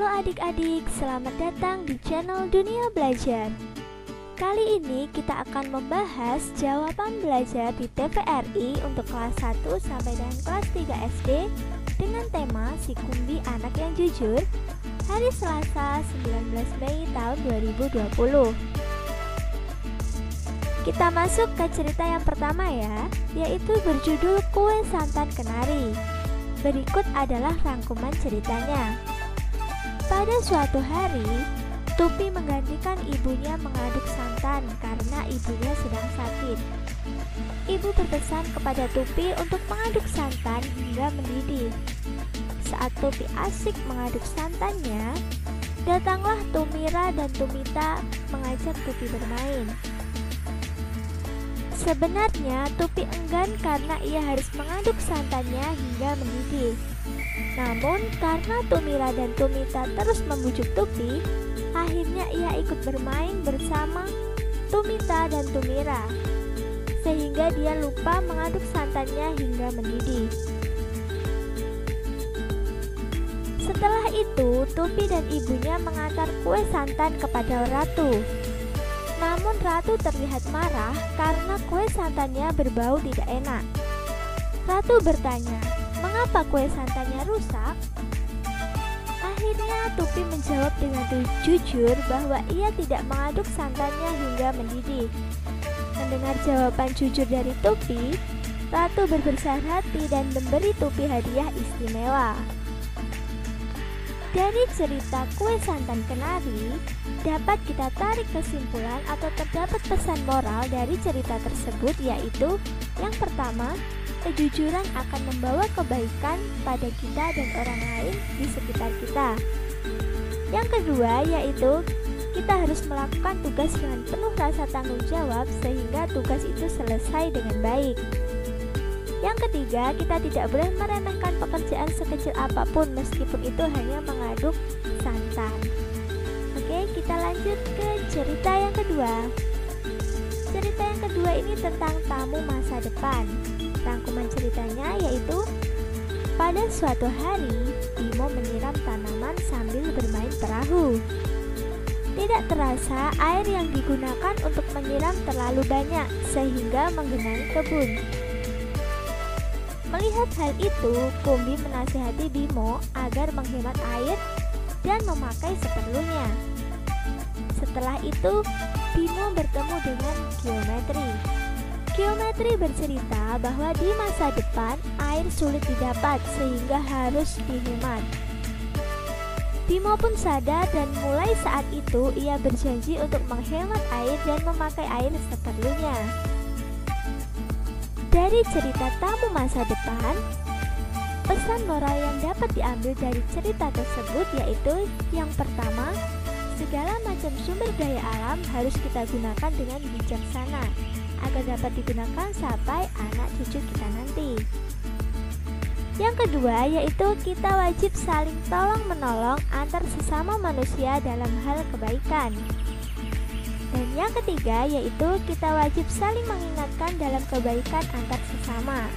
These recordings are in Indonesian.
Halo adik-adik, selamat datang di channel Dunia Belajar. Kali ini kita akan membahas jawaban belajar di TVRI untuk kelas 1 sampai dengan kelas 3 SD dengan tema Si Kumbi Anak yang Jujur, hari Selasa 19 Mei tahun 2020. Kita masuk ke cerita yang pertama ya, yaitu berjudul Kue Santan Kenari. Berikut adalah rangkuman ceritanya. Pada suatu hari, Tupi menggantikan ibunya mengaduk santan karena ibunya sedang sakit. Ibu berpesan kepada Tupi untuk mengaduk santan hingga mendidih. Saat Tupi asik mengaduk santannya, datanglah Tumira dan Tumita mengajak Tupi bermain. Sebenarnya Tupi enggan karena ia harus mengaduk santannya hingga mendidih. Namun karena Tumira dan Tumita terus membujuk Tupi, akhirnya ia ikut bermain bersama Tumita dan Tumira, sehingga dia lupa mengaduk santannya hingga mendidih. Setelah itu, Tupi dan ibunya mengantar kue santan kepada Ratu. Namun Ratu terlihat marah karena kue santannya berbau tidak enak. Ratu bertanya, "Mengapa kue santannya rusak?" Akhirnya Tupi menjawab dengan jujur bahwa ia tidak mengaduk santannya hingga mendidih. Mendengar jawaban jujur dari Tupi, Ratu berbesar hati dan memberi Tupi hadiah istimewa. Dari cerita Kue Santan Kenari, dapat kita tarik kesimpulan atau terdapat pesan moral dari cerita tersebut, yaitu yang pertama, kejujuran akan membawa kebaikan pada kita dan orang lain di sekitar kita. Yang kedua, yaitu kita harus melakukan tugas dengan penuh rasa tanggung jawab sehingga tugas itu selesai dengan baik. Yang ketiga, kita tidak boleh meremehkan pekerjaan sekecil apapun meskipun itu hanya mengaduk santan. Oke, kita lanjut ke cerita yang kedua. Cerita yang kedua ini tentang tamu masa depan. Rangkuman ceritanya yaitu, pada suatu hari, Bimo menyiram tanaman sambil bermain perahu. Tidak terasa air yang digunakan untuk menyiram terlalu banyak sehingga menggenangi kebun. Melihat hal itu, Kumbi menasihati Bimo agar menghemat air dan memakai seperlunya. Setelah itu, Bimo bertemu dengan Geometri. Geometri bercerita bahwa di masa depan air sulit didapat sehingga harus dihemat. Bimo pun sadar dan mulai saat itu ia berjanji untuk menghemat air dan memakai air seperlunya. Dari cerita tamu masa depan, pesan moral yang dapat diambil dari cerita tersebut yaitu yang pertama, segala macam sumber daya alam harus kita gunakan dengan bijaksana agar dapat digunakan sampai anak cucu kita nanti. Yang kedua yaitu kita wajib saling tolong-menolong antar sesama manusia dalam hal kebaikan. Dan yang ketiga yaitu kita wajib saling mengingatkan dalam kebaikan antar sesama.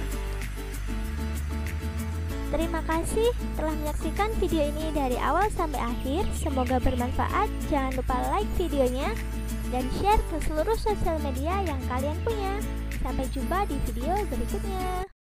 Terima kasih telah menyaksikan video ini dari awal sampai akhir. Semoga bermanfaat. Jangan lupa like videonya dan share ke seluruh sosial media yang kalian punya. Sampai jumpa di video berikutnya.